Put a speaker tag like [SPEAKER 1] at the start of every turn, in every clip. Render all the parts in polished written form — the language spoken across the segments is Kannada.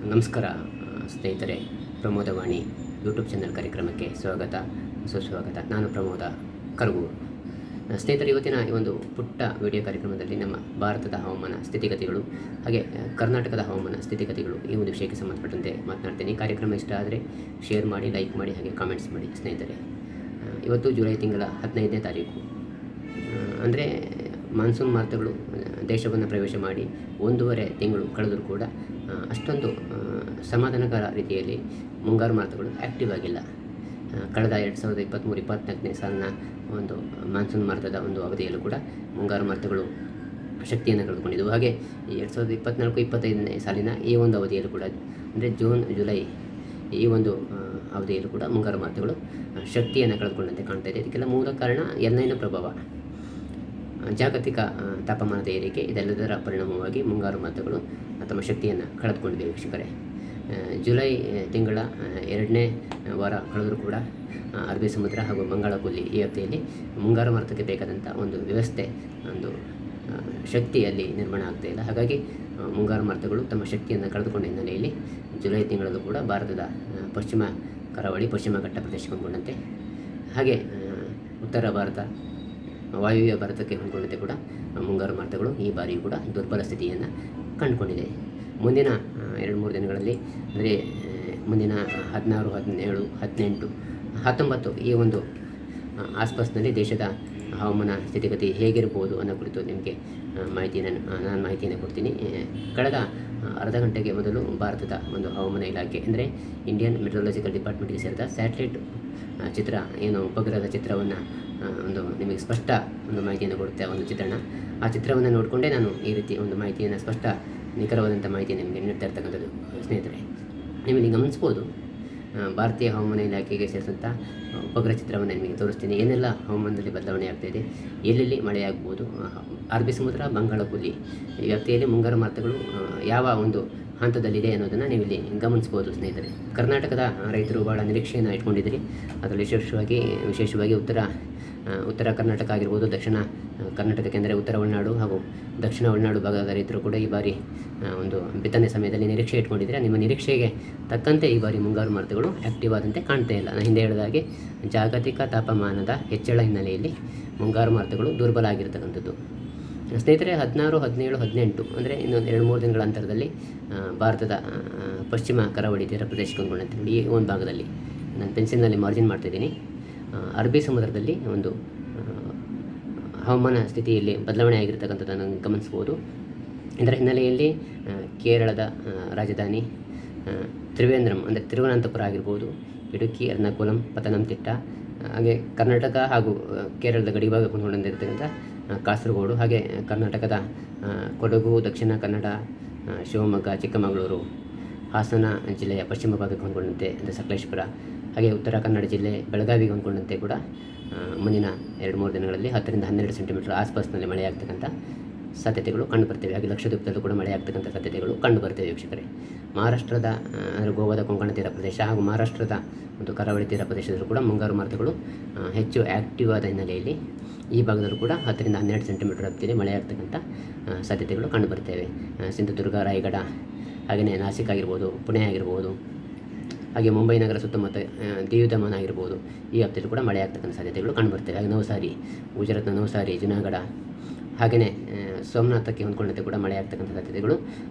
[SPEAKER 1] ನಮಸ್ಕಾರ ಸ್ನೇಹಿತರೆ, ಪ್ರಮೋದವಾಣಿ ಯೂಟ್ಯೂಬ್ ಚಾನಲ್ ಕಾರ್ಯಕ್ರಮಕ್ಕೆ ಸ್ವಾಗತ ಸುಸ್ವಾಗತ. ನಾನು ಪ್ರಮೋದ ಕರಗೂರು. ಸ್ನೇಹಿತರೆ, ಇವತ್ತಿನ ಈ ಒಂದು ಪುಟ್ಟ ವಿಡಿಯೋ ಕಾರ್ಯಕ್ರಮದಲ್ಲಿ ನಮ್ಮ ಭಾರತದ ಹವಾಮಾನ ಸ್ಥಿತಿಗತಿಗಳು ಹಾಗೆ ಕರ್ನಾಟಕದ ಹವಾಮಾನ ಸ್ಥಿತಿಗತಿಗಳು ಈ ಒಂದು ವಿಷಯಕ್ಕೆ ಸಂಬಂಧಪಟ್ಟಂತೆ ಮಾತನಾಡ್ತೀನಿ. ಕಾರ್ಯಕ್ರಮ ಇಷ್ಟ ಆದರೆ ಶೇರ್ ಮಾಡಿ, ಲೈಕ್ ಮಾಡಿ, ಹಾಗೆ ಕಾಮೆಂಟ್ಸ್ ಮಾಡಿ. ಸ್ನೇಹಿತರೆ, ಇವತ್ತು ಜುಲೈ ತಿಂಗಳ 15ನೇ ತಾರೀಕು, ಅಂದರೆ ಮಾನ್ಸೂನ್ ಮಾರುತಗಳು ದೇಶವನ್ನು ಪ್ರವೇಶ ಮಾಡಿ 1.5 ತಿಂಗಳು ಕಳೆದರೂ ಕೂಡ ಅಷ್ಟೊಂದು ಸಮಾಧಾನಕರ ರೀತಿಯಲ್ಲಿ ಮುಂಗಾರು ಮಾರುತಗಳು ಆ್ಯಕ್ಟಿವ್ ಆಗಿಲ್ಲ. ಕಳೆದ 2023-24ನೇ ಸಾಲಿನ ಒಂದು ಮಾನ್ಸೂನ್ ಮಾರುತದ ಒಂದು ಅವಧಿಯಲ್ಲೂ ಕೂಡ ಮುಂಗಾರು ಮಾರುತಗಳು ಶಕ್ತಿಯನ್ನು ಕಳೆದುಕೊಂಡಿದ್ದವು. ಹಾಗೆ 2024-25ನೇ ಸಾಲಿನ ಈ ಒಂದು ಅವಧಿಯಲ್ಲೂ ಕೂಡ, ಅಂದರೆ ಜೂನ್ ಜುಲೈ ಈ ಒಂದು ಅವಧಿಯಲ್ಲೂ ಕೂಡ ಮುಂಗಾರು ಮಾರುತಗಳು ಶಕ್ತಿಯನ್ನು ಕಳೆದುಕೊಂಡಂತೆ ಕಾಣ್ತಾ ಇದೆ. ಇದಕ್ಕೆಲ್ಲ ಮೂಲ ಕಾರಣ ಎಲ್‌ನೈನೋ ಪ್ರಭಾವ, ಜಾಗತಿಕ ತಾಪಮಾನದ ಏರಿಕೆ, ಇದೆಲ್ಲದರ ಪರಿಣಾಮವಾಗಿ ಮುಂಗಾರು ಮಾರುತಗಳು ತಮ್ಮ ಶಕ್ತಿಯನ್ನು ಕಳೆದುಕೊಂಡಿವೆ. ವೀಕ್ಷಕರೇ, ಜುಲೈ ತಿಂಗಳ 2ನೇ ವಾರ ಕಳೆದರೂ ಕೂಡ ಅರಬ್ಬಿ ಸಮುದ್ರ ಹಾಗೂ ಬಂಗಾಳ ಕೊಲ್ಲಿ ಈ ವ್ಯಾಪ್ತಿಯಲ್ಲಿ ಮುಂಗಾರು ಮಾರುತಕ್ಕೆ ಬೇಕಾದಂಥ ಒಂದು ವ್ಯವಸ್ಥೆ, ಒಂದು ಶಕ್ತಿಯಲ್ಲಿ ನಿರ್ಮಾಣ ಆಗ್ತಾಯಿಲ್ಲ. ಹಾಗಾಗಿ ಮುಂಗಾರು ಮಾರುತಗಳು ತಮ್ಮ ಶಕ್ತಿಯನ್ನು ಕಳೆದುಕೊಂಡ ಹಿನ್ನೆಲೆಯಲ್ಲಿ ಜುಲೈ ತಿಂಗಳಲ್ಲೂ ಕೂಡ ಭಾರತದ ಪಶ್ಚಿಮ ಕರಾವಳಿ, ಪಶ್ಚಿಮ ಘಟ್ಟ ಪ್ರದೇಶಕ್ಕೆ ಹೊಂದಿಕೊಂಡಂತೆ, ಹಾಗೆ ಉತ್ತರ ಭಾರತ, ವಾಯುವ್ಯ ಭಾರತಕ್ಕೆ ಹೊಂದಿಕೊಂಡಂತೆ ಕೂಡ ಮುಂಗಾರು ಮಾರುತಗಳು ಈ ಬಾರಿಯೂ ಕೂಡ ದುರ್ಬಲ ಸ್ಥಿತಿಯನ್ನು ಕಂಡುಕೊಂಡಿದೆ. ಮುಂದಿನ 2-3 ದಿನಗಳಲ್ಲಿ, ಅಂದರೆ ಮುಂದಿನ 16, 17, 18, 19 ಈ ಒಂದು ಆಸ್ಪಾಸ್ನಲ್ಲಿ ದೇಶದ ಹವಾಮಾನ ಸ್ಥಿತಿಗತಿ ಹೇಗಿರ್ಬೋದು ಅನ್ನೋ ಕುರಿತು ನಿಮಗೆ ನಾನು ಮಾಹಿತಿಯನ್ನು ಕೊಡ್ತೀನಿ. ಕಳೆದ ಅರ್ಧ ಗಂಟೆಗೆ ಮೊದಲು ಭಾರತದ ಒಂದು ಹವಾಮಾನ ಇಲಾಖೆ, ಅಂದರೆ ಇಂಡಿಯನ್ ಮೆಟ್ರಾಲಜಿಕಲ್ ಡಿಪಾರ್ಟ್ಮೆಂಟ್ಗೆ ಸೇರಿದ ಸ್ಯಾಟಲೈಟ್ ಚಿತ್ರ, ಏನು ಉಪಗ್ರಹದ ಚಿತ್ರವನ್ನು ಒಂದು ನಿಮಗೆ ಸ್ಪಷ್ಟ ಒಂದು ಮಾಹಿತಿಯನ್ನು ಕೊಡುತ್ತೆ. ಆ ಒಂದು ಚಿತ್ರಣ, ಆ ಚಿತ್ರವನ್ನು ನೋಡಿಕೊಂಡೇ ನಾನು ಈ ರೀತಿ ಒಂದು ಮಾಹಿತಿಯನ್ನು, ಸ್ಪಷ್ಟ ನಿಖರವಾದಂಥ ಮಾಹಿತಿ ನಿಮಗೆ ನೀಡ್ತಾ ಇರ್ತಕ್ಕಂಥದ್ದು. ಸ್ನೇಹಿತರೆ, ನೀವಿಲ್ಲಿ ಗಮನಿಸ್ಬೋದು, ಭಾರತೀಯ ಹವಾಮಾನ ಇಲಾಖೆಗೆ ಸೇರಿದಂಥ ಉಪಗ್ರಹ ಚಿತ್ರವನ್ನು ನಿಮಗೆ ತೋರಿಸ್ತೀನಿ. ಏನೆಲ್ಲ ಹವಾಮಾನದಲ್ಲಿ ಬದಲಾವಣೆ ಆಗ್ತಾಯಿದೆ, ಎಲ್ಲೆಲ್ಲಿ ಮಳೆಯಾಗ್ಬೋದು, ಅರಬ್ಬಿ ಸಮುದ್ರ, ಬಂಗಾಳ ಕೊಲ್ಲಿ ಈ ವ್ಯಾಪ್ತಿಯಲ್ಲಿ ಮುಂಗಾರು ಮಾರುತಗಳು ಯಾವ ಒಂದು ಹಂತದಲ್ಲಿದೆ ಅನ್ನೋದನ್ನು ನೀವಿಲ್ಲಿ ಗಮನಿಸ್ಬೋದು. ಸ್ನೇಹಿತರೆ, ಕರ್ನಾಟಕದ ರೈತರು ಭಾಳ ನಿರೀಕ್ಷೆಯನ್ನು ಇಟ್ಕೊಂಡಿದ್ದೀರಿ. ಅದರಲ್ಲಿ ವಿಶೇಷವಾಗಿ ಉತ್ತರ ಕರ್ನಾಟಕ ಆಗಿರ್ಬೋದು, ದಕ್ಷಿಣ ಕರ್ನಾಟಕಕ್ಕೆ, ಅಂದರೆ ಉತ್ತರ ಒಳನಾಡು ಹಾಗೂ ದಕ್ಷಿಣ ಒಳನಾಡು ಭಾಗದ ರೈತರು ಕೂಡ ಈ ಬಾರಿ ಒಂದು ಬಿತ್ತನೆ ಸಮಯದಲ್ಲಿ ನಿರೀಕ್ಷೆ ಇಟ್ಕೊಂಡಿದ್ದೀರಾ. ನಿಮ್ಮ ನಿರೀಕ್ಷೆಗೆ ತಕ್ಕಂತೆ ಈ ಬಾರಿ ಮುಂಗಾರು ಮಾರುತಗಳು ಆ್ಯಕ್ಟಿವ್ ಆದಂತೆ ಕಾಣ್ತಾ ಇಲ್ಲ. ನಾನು ಹಿಂದೆ ಹೇಳಿದ ಹಾಗೆ ಜಾಗತಿಕ ತಾಪಮಾನದ ಹೆಚ್ಚಳ ಹಿನ್ನೆಲೆಯಲ್ಲಿ ಮುಂಗಾರು ಮಾರುತಗಳು ದುರ್ಬಲ ಆಗಿರ್ತಕ್ಕಂಥದ್ದು. ಸ್ನೇಹಿತರೆ, 16, 17, 18 ಅಂದರೆ ಇನ್ನೊಂದು 2-3 ದಿನಗಳ ಅಂತರದಲ್ಲಿ ಭಾರತದ ಪಶ್ಚಿಮ ಕರಾವಳಿ ತೀರ ಪ್ರದೇಶಕ್ಕೆ ಹೊಂದಿಕೊಂಡಂತೆ ಈ ಒಂದು ಭಾಗದಲ್ಲಿ ನಾನು ಪೆನ್ಸಿಲ್ನಲ್ಲಿ ಮಾರ್ಜಿನ್ ಮಾಡ್ತಾಯಿದ್ದೀನಿ. ಅರಬ್ಬಿ ಸಮುದ್ರದಲ್ಲಿ ಒಂದು ಹವಾಮಾನ ಸ್ಥಿತಿಯಲ್ಲಿ ಬದಲಾವಣೆ ಆಗಿರ್ತಕ್ಕಂಥದ್ದನ್ನು ಗಮನಿಸ್ಬೋದು. ಇದರ ಹಿನ್ನೆಲೆಯಲ್ಲಿ ಕೇರಳದ ರಾಜಧಾನಿ ತ್ರಿವೇಂದ್ರಂ, ಅಂದರೆ ತಿರುವನಂತಪುರ ಆಗಿರ್ಬೋದು, ಇಡುಕ್ಕಿ, ಎರ್ನಾಕುಲಂ, ಪತನಂತಿಟ್ಟ, ಹಾಗೆ ಕರ್ನಾಟಕ ಹಾಗೂ ಕೇರಳದ ಗಡಿಭಾಗಕ್ಕೆ ಹೊಂದಿಕೊಂಡಿರ್ತಕ್ಕಂಥ ಕಾಸರಗೋಡು, ಹಾಗೆ ಕರ್ನಾಟಕದ ಕೊಡಗು, ದಕ್ಷಿಣ ಕನ್ನಡ, ಶಿವಮೊಗ್ಗ, ಚಿಕ್ಕಮಗಳೂರು, ಹಾಸನ ಜಿಲ್ಲೆಯ ಪಶ್ಚಿಮ ಭಾಗಕ್ಕೆ ಹೊಂದಿಕೊಂಡಂತೆ ಅಂದರೆ ಸಕಲೇಶಪುರ, ಹಾಗೆ ಉತ್ತರ ಕನ್ನಡ ಜಿಲ್ಲೆ ಬೆಳಗಾವಿಗೆ ಹೊಂದಿಕೊಂಡಂತೆ ಕೂಡ ಮುಂದಿನ 2-3 ದಿನಗಳಲ್ಲಿ 10-12 ಸೆಂಟಿಮೀಟರ್ ಆಸ್ಪಾಸ್ನಲ್ಲಿ ಮಳೆಯಾಗ್ತಕ್ಕಂಥ ಸಾಧ್ಯತೆಗಳು ಕಂಡುಬರ್ತವೆ. ಹಾಗೆ ಲಕ್ಷದ್ವೀಪದಲ್ಲೂ ಕೂಡ ಮಳೆಯಾಗ್ತಕ್ಕಂಥ ಸಾಧ್ಯತೆಗಳು ಕಂಡುಬರ್ತವೆ. ವೀಕ್ಷಕರೇ, ಮಹಾರಾಷ್ಟ್ರದ, ಅಂದರೆ ಗೋವಾದ ಕೊಂಕಣ ತೀರ ಪ್ರದೇಶ ಹಾಗೂ ಮಹಾರಾಷ್ಟ್ರದ ಒಂದು ಕರಾವಳಿ ತೀರ ಪ್ರದೇಶದಲ್ಲೂ ಕೂಡ ಮುಂಗಾರು ಮಾರುತಗಳು ಹೆಚ್ಚು ಆ್ಯಕ್ಟಿವ್ ಆದ ಹಿನ್ನೆಲೆಯಲ್ಲಿ ಈ ಭಾಗದಲ್ಲೂ ಕೂಡ 10-12 ಸೆಂಟಿಮೀಟರ್ ವ್ಯಾಪ್ತಿಯಲ್ಲಿ ಮಳೆಯಾಗ್ತಕ್ಕಂಥ ಸಾಧ್ಯತೆಗಳು ಕಂಡುಬರ್ತವೆ. ಸಿಂಧುದುರ್ಗ, ರಾಯಗಢ, ಹಾಗೆಯೇ ನಾಸಿಕ್ ಆಗಿರ್ಬೋದು, ಪುಣೆ ಆಗಿರ್ಬೋದು, ಹಾಗೆ ಮುಂಬೈ ನಗರ ಸುತ್ತಮುತ್ತ ದಿಯು ದಮನ್ ಆಗಿರ್ಬೋದು, ಈ ವ್ಯಾಪ್ತಿಯಲ್ಲೂ ಕೂಡ ಮಳೆಯಾಗ್ತಕ್ಕಂಥ ಸಾಧ್ಯತೆಗಳು ಕಂಡುಬರ್ತವೆ. ಹಾಗೆ ನವಸಾರಿ, ಗುಜರಾತ್ನ ನವಸಾರಿ, ಜುನಾಗಢ, ಹಾಗೆಯೇ ಸೋಮನಾಥಕ್ಕೆ ಹೊಂದ್ಕೊಂಡಂತೆ ಕೂಡ ಮಳೆಯಾಗ್ತಕ್ಕಂಥ ಸಾಧ್ಯತೆಗಳು,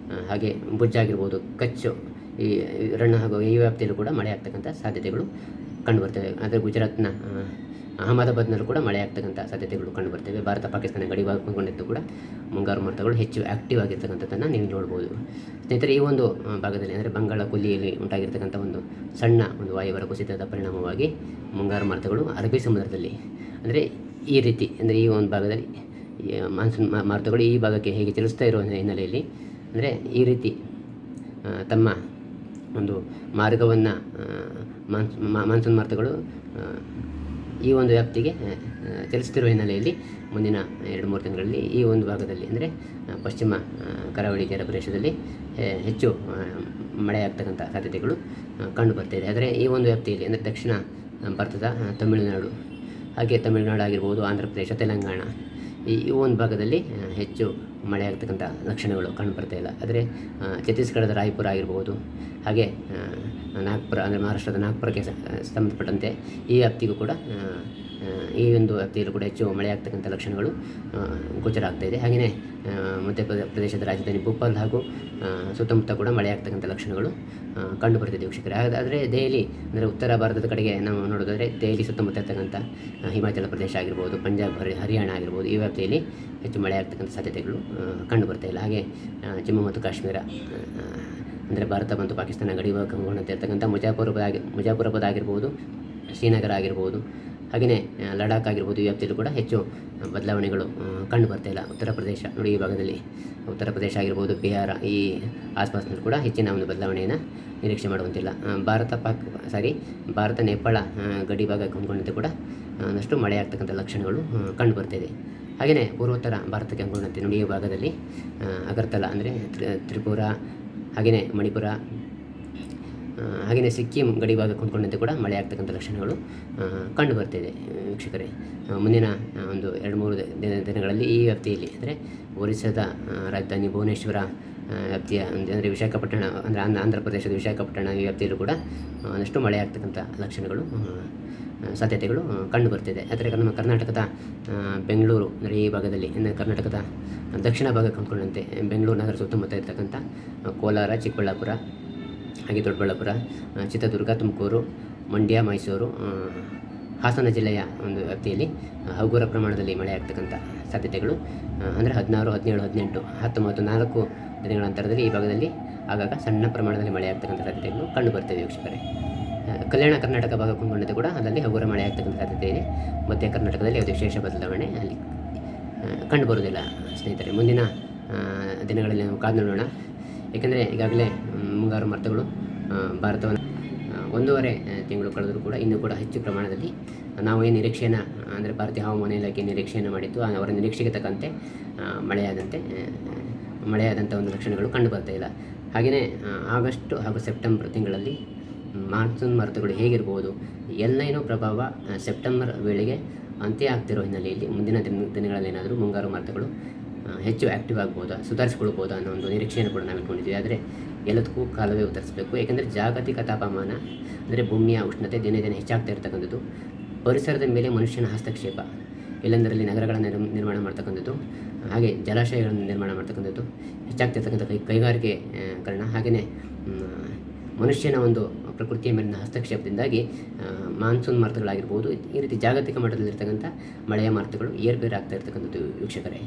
[SPEAKER 1] ಹಾಗೆ ಭುಜ್ ಆಗಿರ್ಬೋದು, ಕಚ್ಚು, ಈ ರಣ್ಣ ಹಾಗೂ ಈ ವ್ಯಾಪ್ತಿಯಲ್ಲೂ ಕೂಡ ಮಳೆಯಾಗ್ತಕ್ಕಂಥ ಸಾಧ್ಯತೆಗಳು ಕಂಡುಬರ್ತವೆ. ಆದರೆ ಗುಜರಾತ್ನ ಅಹಮದಾಬಾದ್ನಲ್ಲೂ ಕೂಡ ಮಳೆಯಾಗ್ತಕ್ಕಂಥ ಸಾಧ್ಯತೆಗಳು ಕಂಡುಬರ್ತವೆ. ಭಾರತ ಪಾಕಿಸ್ತಾನ ಗಡಿಭಾಗ ಹೊಂದ್ಕೊಂಡಿದ್ದು ಕೂಡ ಮುಂಗಾರು ಮಾರುತಗಳು ಹೆಚ್ಚು ಆ್ಯಕ್ಟಿವ್ ಆಗಿರ್ತಕ್ಕಂಥದ್ದನ್ನು ನೀವು ನೋಡ್ಬೋದು. ಸ್ನೇಹಿತರೆ, ಈ ಒಂದು ಭಾಗದಲ್ಲಿ, ಅಂದರೆ ಬಂಗಾಳ ಕೊಲ್ಲಿಯಲ್ಲಿ ಉಂಟಾಗಿರ್ತಕ್ಕಂಥ ಒಂದು ಸಣ್ಣ ಒಂದು ವಾಯುಭಾರ ಕುಸಿತದ ಪರಿಣಾಮವಾಗಿ ಮುಂಗಾರು ಮಾರುತಗಳು ಅರಬ್ಬಿ ಸಮುದ್ರದಲ್ಲಿ, ಅಂದರೆ ಈ ರೀತಿ, ಅಂದರೆ ಈ ಒಂದು ಭಾಗದಲ್ಲಿ ಮಾನ್ಸೂನ್ ಮಾರುತಗಳು ಈ ಭಾಗಕ್ಕೆ ಹೇಗೆ ಚಲಿಸ್ತಾ ಇರೋ ಹಿನ್ನೆಲೆಯಲ್ಲಿ, ಅಂದರೆ ಈ ರೀತಿ ತಮ್ಮ ಒಂದು ಮಾರ್ಗವನ್ನು ಮಾನ್ಸೂನ್ ಮಾರುತಗಳು ಈ ಒಂದು ವ್ಯಾಪ್ತಿಗೆ ಚಲಿಸುತ್ತಿರುವ ಹಿನ್ನೆಲೆಯಲ್ಲಿ ಮುಂದಿನ 2-3 ದಿನಗಳಲ್ಲಿ ಈ ಒಂದು ಭಾಗದಲ್ಲಿ, ಅಂದರೆ ಪಶ್ಚಿಮ ಕರಾವಳಿ ತೀರ ಪ್ರದೇಶದಲ್ಲಿ ಹೆಚ್ಚು ಮಳೆಯಾಗ್ತಕ್ಕಂಥ ಸಾಧ್ಯತೆಗಳು ಕಂಡುಬರ್ತಾಯಿದೆ. ಆದರೆ ಈ ಒಂದು ವ್ಯಾಪ್ತಿಯಲ್ಲಿ, ಅಂದರೆ ದಕ್ಷಿಣ ಭಾರತದ ತಮಿಳುನಾಡು, ಹಾಗೆ ತಮಿಳುನಾಡು ಆಗಿರ್ಬೋದು, ಆಂಧ್ರ ಪ್ರದೇಶ, ತೆಲಂಗಾಣ ಈ ಒಂದು ಭಾಗದಲ್ಲಿ ಹೆಚ್ಚು ಮಳೆಯಾಗ್ತಕ್ಕಂಥ ಲಕ್ಷಣಗಳು ಕಂಡುಬರ್ತಾ ಇಲ್ಲ. ಆದರೆ ಛತ್ತೀಸ್ಗಢದ ರಾಯ್ಪುರ ಆಗಿರ್ಬೋದು, ಹಾಗೆ ನಾಗ್ಪುರ ಅಂದರೆ ಮಹಾರಾಷ್ಟ್ರದ ನಾಗ್ಪುರಕ್ಕೆ ಸಂಬಂಧಪಟ್ಟಂತೆ ಈ ವ್ಯಾಪ್ತಿಗೂ ಕೂಡ ಈ ಒಂದು ವ್ಯಾಪ್ತಿಯಲ್ಲೂ ಕೂಡ ಹೆಚ್ಚು ಮಳೆಯಾಗ್ತಕ್ಕಂಥ ಲಕ್ಷಣಗಳು ಗೋಚರ ಆಗ್ತಾಯಿದೆ. ಹಾಗೆಯೇ ಪ್ರದೇಶದ ರಾಜಧಾನಿ ಭೋಪಾಲ್ ಹಾಗೂ ಸುತ್ತಮುತ್ತ ಕೂಡ ಮಳೆಯಾಗ್ತಕ್ಕಂಥ ಲಕ್ಷಣಗಳು ಕಂಡುಬರ್ತಿದೆ ವೀಕ್ಷಕರೇ. ಆದರೆ ದೆಹಲಿ ಅಂದರೆ ಉತ್ತರ ಭಾರತದ ಕಡೆಗೆ ನಾವು ನೋಡೋದಾದರೆ ದೆಹಲಿ ಸುತ್ತಮುತ್ತ ಇರ್ತಕ್ಕಂಥ ಹಿಮಾಚಲ ಪ್ರದೇಶ ಆಗಿರ್ಬೋದು, ಪಂಜಾಬ್, ಹರಿಯಾಣ ಆಗಿರ್ಬೋದು, ಈ ವ್ಯಾಪ್ತಿಯಲ್ಲಿ ಹೆಚ್ಚು ಮಳೆಯಾಗ್ತಕ್ಕಂಥ ಸಾಧ್ಯತೆಗಳು ಕಂಡುಬರ್ತಾ ಇಲ್ಲ. ಹಾಗೆ ಜಮ್ಮು ಮತ್ತು ಕಾಶ್ಮೀರ ಅಂದರೆ ಭಾರತ ಮತ್ತು ಪಾಕಿಸ್ತಾನ ಗಡಿ ಭಾಗಕ್ಕೆ ಇರ್ತಕ್ಕಂಥ ಮುಜಾಫರಾಬಾದ್ ಆಗಿರ್ಬೋದು, ಶ್ರೀನಗರ ಆಗಿರ್ಬೋದು, ಹಾಗೆಯೇ ಲಡಾಖ್ ಆಗಿರ್ಬೋದು, ಈ ವ್ಯಾಪ್ತಿಯಲ್ಲೂ ಕೂಡ ಹೆಚ್ಚು ಬದಲಾವಣೆಗಳು ಕಂಡು ಬರ್ತಾ ಇಲ್ಲ. ಉತ್ತರ ಪ್ರದೇಶ ನೋಡಿ, ಈ ಭಾಗದಲ್ಲಿ ಉತ್ತರ ಪ್ರದೇಶ ಆಗಿರ್ಬೋದು, ಬಿಹಾರ ಈ ಆಸ್ಪಾಸ್ನಲ್ಲಿ ಕೂಡ ಹೆಚ್ಚಿನ ಒಂದು ಬದಲಾವಣೆಯನ್ನು ನಿರೀಕ್ಷೆ ಮಾಡುವಂತಿಲ್ಲ. ಭಾರತ ನೇಪಾಳ ಗಡಿ ಭಾಗಕ್ಕೆ ಹೊಂದ್ಕೊಂಡಂತೆ ಕೂಡ ಒಂದಷ್ಟು ಮಳೆಯಾಗ್ತಕ್ಕಂಥ ಲಕ್ಷಣಗಳು ಕಂಡು ಬರ್ತಿದೆ. ಹಾಗೆಯೇ ಪೂರ್ವೋತ್ತರ ಭಾರತಕ್ಕೆ ಹೊಂದ್ಕೊಂಡಂತೆ ನೋಡಿ, ಈ ಭಾಗದಲ್ಲಿ ಅಗರ್ತಲಾ ಅಂದರೆ ತ್ರಿಪುರ, ಹಾಗೆಯೇ ಮಣಿಪುರ, ಹಾಗೆಯೇ ಸಿಕ್ಕಿಂ ಗಡಿ ಭಾಗಕ್ಕೆ ಹೊಂದ್ಕೊಂಡಂತೆ ಕೂಡ ಮಳೆ ಆಗ್ತಕ್ಕಂಥ ಲಕ್ಷಣಗಳು ಕಂಡು ಬರ್ತಿದೆ ವೀಕ್ಷಕರೇ. ಮುಂದಿನ ಒಂದು 2-3 ದಿನಗಳಲ್ಲಿ ಈ ವ್ಯಾಪ್ತಿಯಲ್ಲಿ ಅಂದರೆ ಒರಿಸ್ಸಾದ ರಾಜಧಾನಿ ಭುವನೇಶ್ವರ ವ್ಯಾಪ್ತಿಯ ಅಂದರೆ ವಿಶಾಖಪಟ್ಟಣ ಅಂದರೆ ಆಂಧ್ರ ಪ್ರದೇಶದ ವಿಶಾಖಪಟ್ಟಣ ಈ ವ್ಯಾಪ್ತಿಯಲ್ಲೂ ಕೂಡ ಒಂದಷ್ಟು ಮಳೆ ಆಗ್ತಕ್ಕಂಥ ಲಕ್ಷಣಗಳು ಸಾಧ್ಯತೆಗಳು ಕಂಡು ಬರ್ತಿದೆ. ಆದರೆ ನಮ್ಮ ಕರ್ನಾಟಕದ ಬೆಂಗಳೂರು ಅಂದರೆ ಈ ಭಾಗದಲ್ಲಿ ಅಂದರೆ ಕರ್ನಾಟಕದ ದಕ್ಷಿಣ ಭಾಗಕ್ಕೆ ಹೊಂದ್ಕೊಂಡಂತೆ ಬೆಂಗಳೂರು ನಗರ ಸುತ್ತಮುತ್ತ ಇರ್ತಕ್ಕಂಥ ಕೋಲಾರ, ಚಿಕ್ಕಬಳ್ಳಾಪುರ, ಹಾಗೆ ದೊಡ್ಡಬಳ್ಳಾಪುರ, ಚಿತ್ರದುರ್ಗ, ತುಮಕೂರು, ಮಂಡ್ಯ, ಮೈಸೂರು, ಹಾಸನ ಜಿಲ್ಲೆಯ ಒಂದು ವ್ಯಾಪ್ತಿಯಲ್ಲಿ ಹಗುರ ಪ್ರಮಾಣದಲ್ಲಿ ಮಳೆ ಆಗ್ತಕ್ಕಂಥ ಸಾಧ್ಯತೆಗಳು ಅಂದರೆ 16, 17, 18, 19 4 ದಿನಗಳ ಅಂತರದಲ್ಲಿ ಈ ಭಾಗದಲ್ಲಿ ಆಗಾಗ ಸಣ್ಣ ಪ್ರಮಾಣದಲ್ಲಿ ಮಳೆ ಆಗ್ತಕ್ಕಂಥ ಸಾಧ್ಯತೆಗಳು ಕಂಡು ಬರ್ತವೆ ವೀಕ್ಷಕರೇ. ಕಲ್ಯಾಣ ಕರ್ನಾಟಕ ಭಾಗ ಹೊಂದ್ಕೊಂಡಿದ್ದು ಕೂಡ ಅದರಲ್ಲಿ ಹಗುರ ಮಳೆ ಆಗ್ತಕ್ಕಂಥ ಸಾಧ್ಯತೆ ಇದೆ. ಮಧ್ಯ ಕರ್ನಾಟಕದಲ್ಲಿ ಯಾವುದೇ ವಿಶೇಷ ಬದಲಾವಣೆ ಅಲ್ಲಿ ಕಂಡುಬರುವುದಿಲ್ಲ ಸ್ನೇಹಿತರೆ. ಮುಂದಿನ ದಿನಗಳಲ್ಲಿ ನಾವು ಕಾದು ನೋಡೋಣ. ಏಕೆಂದರೆ ಈಗಾಗಲೇ ಮುಂಗಾರು ಮಾರುತಗಳು ಭಾರತವನ್ನು 1.5 ತಿಂಗಳು ಕಳೆದರೂ ಕೂಡ ಇನ್ನೂ ಕೂಡ ಹೆಚ್ಚು ಪ್ರಮಾಣದಲ್ಲಿ ನಾವು ಏನು ನಿರೀಕ್ಷೆಯನ್ನು ಅಂದರೆ ಭಾರತೀಯ ಹವಾಮಾನ ಇಲಾಖೆ ನಿರೀಕ್ಷೆಯನ್ನು ಮಾಡಿದ್ದು ಅವರ ನಿರೀಕ್ಷೆಗೆ ತಕ್ಕಂತೆ ಮಳೆಯಾದಂಥ ಒಂದು ಲಕ್ಷಣಗಳು ಕಂಡು ಬರ್ತಾ ಇಲ್ಲ. ಹಾಗೆಯೇ ಆಗಸ್ಟ್ ಹಾಗೂ ಸೆಪ್ಟೆಂಬರ್ ತಿಂಗಳಲ್ಲಿ ಮಾನ್ಸೂನ್ ಮಾರುತಗಳು ಹೇಗಿರ್ಬೋದು, ಎಲ್ಲೇನೋ ಪ್ರಭಾವ ಸೆಪ್ಟೆಂಬರ್ ವೇಳೆಗೆ ಅಂತ್ಯ ಆಗ್ತಿರೋ ಹಿನ್ನೆಲೆಯಲ್ಲಿ ಮುಂದಿನ ದಿನಗಳಲ್ಲಿ ಏನಾದರೂ ಮುಂಗಾರು ಮಾರುತಗಳು ಹೆಚ್ಚು ಆ್ಯಕ್ಟಿವ್ ಆಗ್ಬೋದಾ, ಸುಧಾರಿಸ್ಕೊಳ್ಬೋದಾ ಅನ್ನೋ ಒಂದು ನಿರೀಕ್ಷೆಯನ್ನು ಕೂಡ ನಾವು ಇಟ್ಕೊಂಡಿದ್ದೀವಿ. ಆದರೆ ಎಲ್ಲದಕ್ಕೂ ಕಾಲವೇ ಉತ್ತರಿಸಬೇಕು. ಏಕೆಂದರೆ ಜಾಗತಿಕ ತಾಪಮಾನ ಅಂದರೆ ಭೂಮಿಯ ಉಷ್ಣತೆ ದಿನೇ ದಿನೇ ಹೆಚ್ಚಾಗ್ತಾ ಇರ್ತಕ್ಕಂಥದ್ದು, ಪರಿಸರದ ಮೇಲೆ ಮನುಷ್ಯನ ಹಸ್ತಕ್ಷೇಪ, ಎಲ್ಲೆಂದರಲ್ಲಿ ನಗರಗಳನ್ನು ನಿರ್ಮಾಣ ಮಾಡ್ತಕ್ಕಂಥದ್ದು, ಹಾಗೆ ಜಲಾಶಯಗಳನ್ನು ನಿರ್ಮಾಣ ಮಾಡ್ತಕ್ಕಂಥದ್ದು, ಹೆಚ್ಚಾಗ್ತಿರ್ತಕ್ಕಂಥ ಕೈಗಾರಿಕೆಕರಣ, ಹಾಗೆಯೇ ಮನುಷ್ಯನ ಒಂದು ಪ್ರಕೃತಿಯ ಮೇಲಿನ ಹಸ್ತಕ್ಷೇಪದಿಂದಾಗಿ ಮಾನ್ಸೂನ್ ಮಾರುತಗಳಾಗಿರ್ಬೋದು, ಈ ರೀತಿ ಜಾಗತಿಕ ಮಟ್ಟದಲ್ಲಿರ್ತಕ್ಕಂಥ ಮಳೆಯ ಮಾರುತಗಳು ಏರ್ಪೇರು ಆಗ್ತಾ ಇರ್ತಕ್ಕಂಥದ್ದು ವೀಕ್ಷಕರೇ.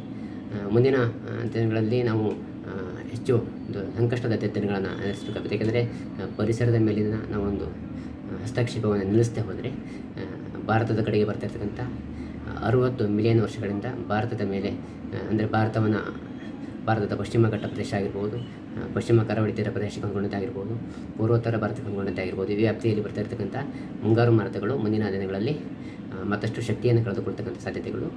[SPEAKER 1] ಮುಂದಿನ ದಿನಗಳಲ್ಲಿ ನಾವು ಹೆಚ್ಚು ಒಂದು ಸಂಕಷ್ಟದ ದಿನಗಳನ್ನು ಎದುರಿಸಬೇಕಾಗುತ್ತೆ. ಏಕೆಂದರೆ ಪರಿಸರದ ಮೇಲಿನ ನಾವೊಂದು ಹಸ್ತಕ್ಷೇಪವನ್ನು ನಿಲ್ಲಿಸದೆ ಹೋದರೆ ಭಾರತದ ಕಡೆಗೆ ಬರ್ತಾ ಇರ್ತಕ್ಕಂಥ 60 ಮಿಲಿಯನ್ ವರ್ಷಗಳಿಂದ ಭಾರತದ ಮೇಲೆ ಅಂದರೆ ಭಾರತದ ಪಶ್ಚಿಮ ಘಟ್ಟ ಪ್ರದೇಶ ಆಗಿರ್ಬೋದು, ಪಶ್ಚಿಮ ಕರಾವಳಿ ತೀರ ಪ್ರದೇಶಕ್ಕೆ ಹೊಂದ್ಕೊಂಡಂತೆ ಆಗಿರ್ಬೋದು, ಪೂರ್ವೋತ್ತರ ಭಾರತಕ್ಕೆ ಹೊಂದ್ಕೊಂಡಂತೆ ಆಗಿರ್ಬೋದು, ಈ ವ್ಯಾಪ್ತಿಯಲ್ಲಿ ಬರ್ತಾ ಇರ್ತಕ್ಕಂಥ ಮುಂಗಾರು ಮಾರುತಗಳು ಮುಂದಿನ ದಿನಗಳಲ್ಲಿ ಮತ್ತಷ್ಟು ಶಕ್ತಿಯನ್ನು ಕಳೆದುಕೊಳ್ತಕ್ಕಂಥ ಸಾಧ್ಯತೆಗಳು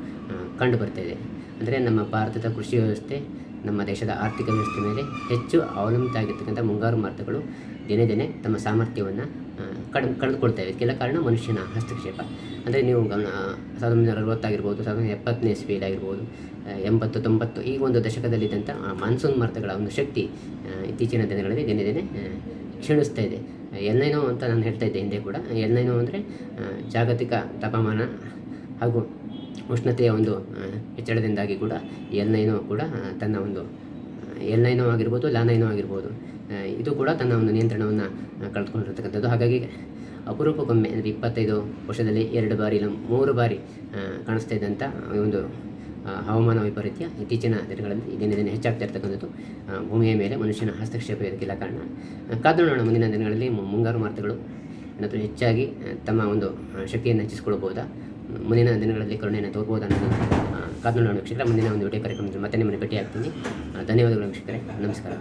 [SPEAKER 1] ಕಂಡು ಬರ್ತಾಯಿದೆ. ಅಂದರೆ ನಮ್ಮ ಭಾರತದ ಕೃಷಿ ವ್ಯವಸ್ಥೆ, ನಮ್ಮ ದೇಶದ ಆರ್ಥಿಕ ವ್ಯವಸ್ಥೆ ಮೇಲೆ ಹೆಚ್ಚು ಅವಲಂಬಿತ ಆಗಿರ್ತಕ್ಕಂಥ ಮುಂಗಾರು ಮಾರುತಗಳು ದಿನೇ ದಿನೇ ತಮ್ಮ ಸಾಮರ್ಥ್ಯವನ್ನು ಕಳೆದುಕೊಳ್ತಾಯಿವೆ. ಇದಕ್ಕೆಲ್ಲ ಕಾರಣ ಮನುಷ್ಯನ ಹಸ್ತಕ್ಷೇಪ. ಅಂದರೆ ನೀವು 1960 ಆಗಿರ್ಬೋದು, 1970ನೇ ಇಸ್ವಿಯಲ್ಲಿ ಆಗಿರ್ಬೋದು, 80, 90 ಈ ಒಂದು ದಶಕದಲ್ಲಿದ್ದಂಥ ಮಾನ್ಸೂನ್ ಮಾರುತಗಳ ಒಂದು ಶಕ್ತಿ ಇತ್ತೀಚಿನ ದಿನಗಳಲ್ಲಿ ದಿನೇ ದಿನೇ ಕ್ಷೀಣಿಸ್ತಾ ಇದೆ. ಎಲ್ಲೇನೋ ಅಂತ ನಾನು ಹೇಳ್ತಾ ಇದ್ದೆ ಹಿಂದೆ ಕೂಡ. ಎಲ್ಲೇನೋ ಅಂದರೆ ಜಾಗತಿಕ ತಾಪಮಾನ ಹಾಗೂ ಉಷ್ಣತೆಯ ಒಂದು ಹೆಚ್ಚಳದಿಂದಾಗಿ ಕೂಡ ಎಲ್ಲೇನೋ ಕೂಡ ತನ್ನ ಒಂದು ಎಲ್ಲೇನೋ ಆಗಿರ್ಬೋದು, ಲಾನೈನೋ ಆಗಿರ್ಬೋದು, ಇದು ಕೂಡ ತನ್ನ ಒಂದು ನಿಯಂತ್ರಣವನ್ನು ಕಳೆದುಕೊಂಡಿರ್ತಕ್ಕಂಥದ್ದು. ಹಾಗಾಗಿ ಅಪರೂಪಕ್ಕೊಮ್ಮೆ ಅಂದರೆ 25 ವರ್ಷದಲ್ಲಿ 2 ಬಾರಿ ಇಲ್ಲ 3 ಬಾರಿ ಕಾಣಿಸ್ತಾ ಇದ್ದಂಥ ಒಂದು ಹವಾಮಾನ ವೈಪರೀತ್ಯ ಇತ್ತೀಚಿನ ದಿನಗಳಲ್ಲಿ ದಿನೇ ದಿನೇ ಹೆಚ್ಚಾಗ್ತಾ ಇರ್ತಕ್ಕಂಥದ್ದು ಭೂಮಿಯ ಮೇಲೆ ಮನುಷ್ಯನ ಹಸ್ತಕ್ಷೇಪ ಇದಕ್ಕೆಲ್ಲ ಕಾರಣ. ಕಾದು ನೋಡೋಣ ಮುಂದಿನ ದಿನಗಳಲ್ಲಿ ಮುಂಗಾರು ಮಾರುತಗಳು ಏನಾದರೂ ಹೆಚ್ಚಾಗಿ ತಮ್ಮ ಒಂದು ಶಕ್ತಿಯನ್ನು ಹೆಚ್ಚಿಸ್ಕೊಳ್ಬೋದಾ, ಮುಂದಿನ ದಿನಗಳಲ್ಲಿ ಕರುಣೆಯನ್ನು ತೋರ್ಬೋದಾ ಅನ್ನೋದು ಕಾದು ನೋಡೋಣ ವೀಕ್ಷಕರೇ. ಮುಂದಿನ ಒಂದು ವಿಡಿಯೋ ಕಾರ್ಯಕ್ರಮದಲ್ಲಿ ಮತ್ತೆ ನಿಮ್ಮನ್ನು ಭೇಟಿ ಆಗ್ತೀನಿ. ಧನ್ಯವಾದಗಳು ವೀಕ್ಷಕರೇ, ನಮಸ್ಕಾರ.